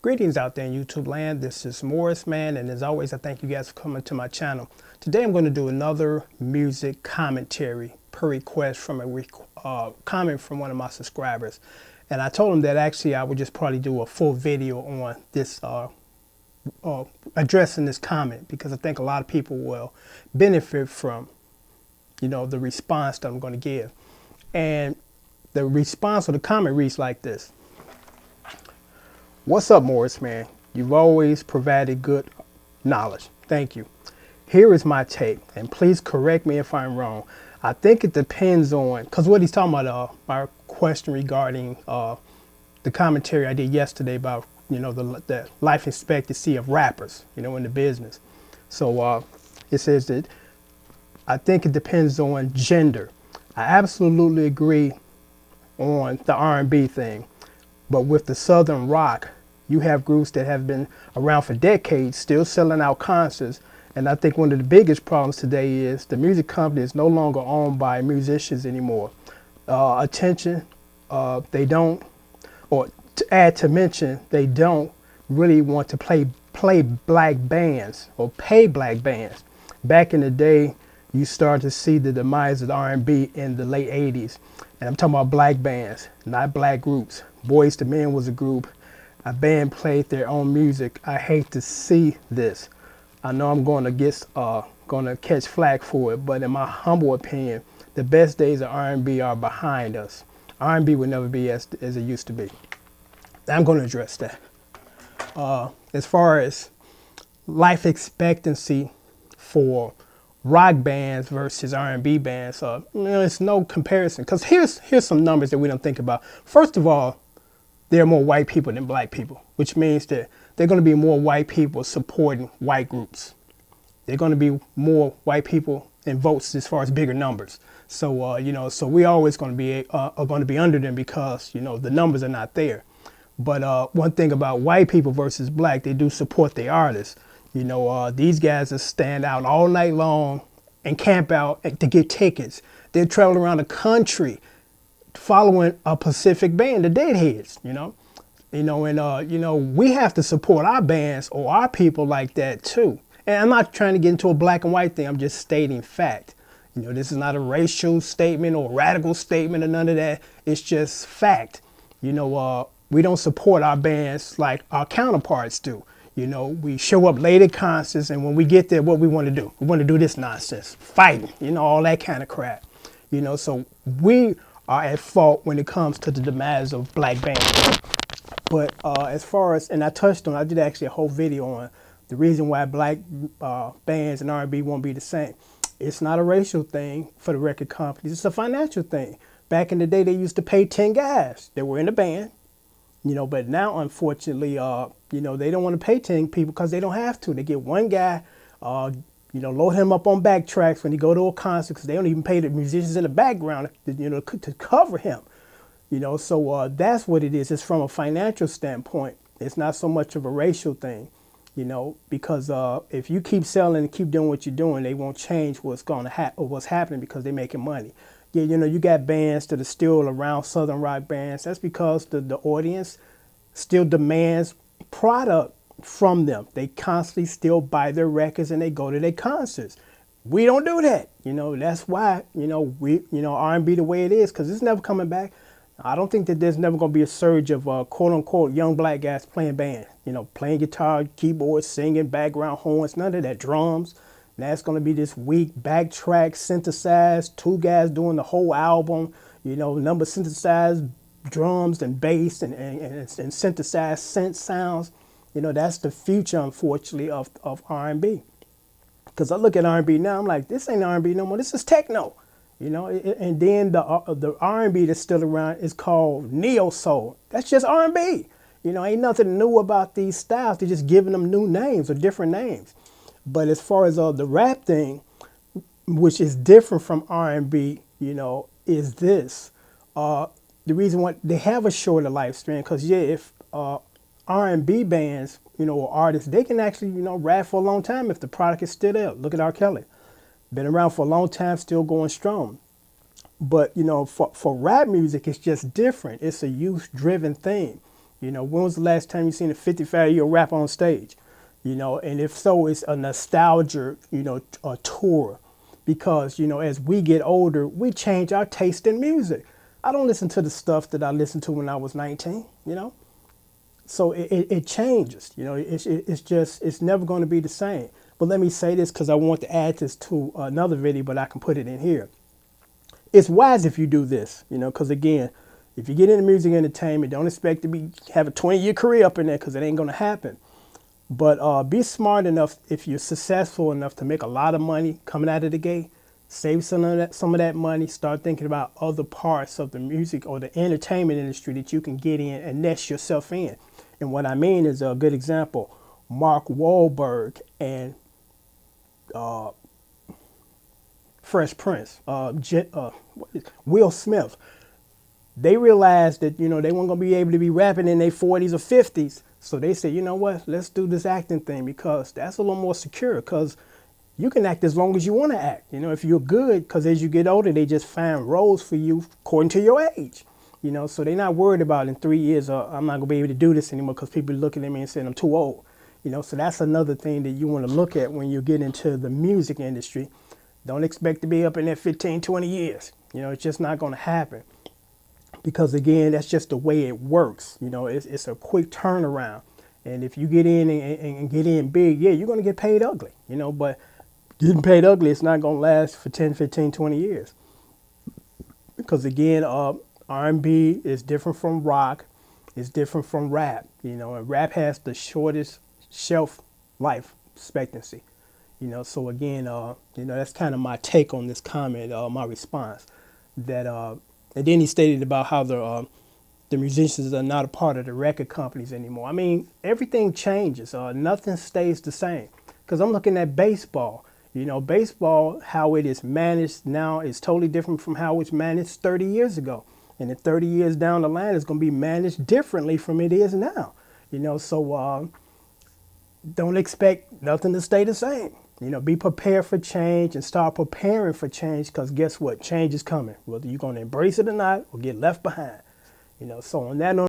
Greetings out there in YouTube land. This is Morris Man, and as always, I thank you guys for coming to my channel. Today I'm going to do another music commentary per request from a comment from one of my subscribers. And I told him that actually I would just probably do a full video on this addressing this comment, because I think a lot of people will benefit from, the response that I'm going to give. And the response or the comment reads like this. What's up, Morris Man? You've always provided good knowledge. Thank you. Here is my take, and please correct me if I'm wrong. I think it depends on, because what he's talking about, my question regarding the commentary I did yesterday about, the life expectancy of rappers, in the business. So it says that I think it depends on gender. I absolutely agree on the R&B thing. But with the Southern rock, you have groups that have been around for decades, still selling out concerts. And I think one of the biggest problems today is the music company is no longer owned by musicians anymore. Attention, they don't, or to add to mention, they don't really want to play black bands or pay black bands. Back in the day, you start to see the demise of the R&B in the late 80s. And I'm talking about black bands, not black groups. Boyz II Men was a group. A band played their own music. I hate to see this. I know I'm going to catch flack for it, but in my humble opinion, the best days of R&B are behind us. R&B will never be as it used to be. I'm going to address that. As far as life expectancy for rock bands versus R&B bands, it's no comparison. Because here's some numbers that we don't think about. First of all, there are more white people than black people, which means that there are going to be more white people supporting white groups. There are going to be more white people in votes as far as bigger numbers. So so we're always going to be under them because the numbers are not there. But one thing about white people versus black, they do support the artists. These guys that stand out all night long and camp out to get tickets. They travel around the country following a Pacific band, the Deadheads, we have to support our bands or our people like that too. And I'm not trying to get into a black and white thing. I'm just stating fact. This is not a racial statement or radical statement or none of that. It's just fact. We don't support our bands like our counterparts do. We show up late at concerts, and when we get there, what we want to do? We want to do this nonsense, fighting, all that kind of crap. So we are at fault when it comes to the demise of black bands. But as far as, and I did actually a whole video on the reason why black bands and R&B won't be the same. It's not a racial thing for the record companies. It's a financial thing. Back in the day, they used to pay 10 guys that were in the band. But now, unfortunately, they don't want to pay 10 people because they don't have to. They get one guy, load him up on backtracks when he go to a concert because they don't even pay the musicians in the background, to cover him. So that's what it is. It's from a financial standpoint. It's not so much of a racial thing, because if you keep selling and keep doing what you're doing, they won't change what's going to happen or what's happening because they're making money. Yeah, you got bands that are still around, Southern rock bands. That's because the audience still demands product from them. They constantly still buy their records and they go to their concerts. We don't do that. That's why, R&B the way it is, because it's never coming back. I don't think that there's never going to be a surge of quote unquote young black guys playing band, playing guitar, keyboards, singing, background horns, none of that, drums. Now it's going to be this weak backtrack, synthesized, two guys doing the whole album, number synthesized drums and bass and synthesized synth sounds. That's the future, unfortunately, of R&B. Because I look at R&B now, I'm like, this ain't R&B no more. This is techno, and then the R&B that's still around is called neo soul. That's just R&B. Ain't nothing new about these styles. They're just giving them new names or different names. But as far as the rap thing, which is different from R&B, is this. The reason why they have a shorter lifespan, because if R&B bands, or artists, they can actually, rap for a long time if the product is still there. Look at R. Kelly. Been around for a long time, still going strong. But, for rap music, it's just different. It's a youth-driven thing. You know, when was the last time you seen a 55-year-old rap on stage? You know, and if so, it's a nostalgia, you know, a tour. Because, you know, as we get older, we change our taste in music. I don't listen to the stuff that I listened to when I was 19, you know? So it changes, you know, it's just, it's never going to be the same. But let me say this because I want to add this to another video, but I can put it in here. It's wise if you do this, you know, because again, if you get into music entertainment, don't expect to have a 20-year career up in there because it ain't going to happen. But be smart enough, if you're successful enough to make a lot of money coming out of the gate, save some of that money, start thinking about other parts of the music or the entertainment industry that you can get in and nest yourself in. And what I mean is a good example, Mark Wahlberg and Fresh Prince, Will Smith. They realized that, you know, they weren't going to be able to be rapping in their 40s or 50s. So they said, you know what, let's do this acting thing because that's a little more secure because you can act as long as you want to act. You know, if you're good, because as you get older, they just find roles for you according to your age. You know, so they're not worried about in 3 years, I'm not going to be able to do this anymore because people are looking at me and saying I'm too old. You know, so that's another thing that you want to look at when you get into the music industry. Don't expect to be up in there 15, 20 years. You know, it's just not going to happen. Because again, that's just the way it works. You know, it's a quick turnaround. And if you get in and get in big, yeah, you're going to get paid ugly, you know, but getting paid ugly, it's not going to last for 10, 15, 20 years. Because again, R&B is different from rock. It's different from rap, you know, and rap has the shortest shelf life expectancy. You know, so again, you know, that's kind of my take on this comment, my response. That and then he stated about how the musicians are not a part of the record companies anymore. I mean, everything changes. Nothing stays the same. Because I'm looking at baseball. You know, baseball, how it is managed now is totally different from how it's managed 30 years ago. And in 30 years down the line, it's going to be managed differently from it is now. You know, so don't expect nothing to stay the same. You know, be prepared for change and start preparing for change because guess what? Change is coming, whether you're going to embrace it or not or get left behind. You know, so on that note,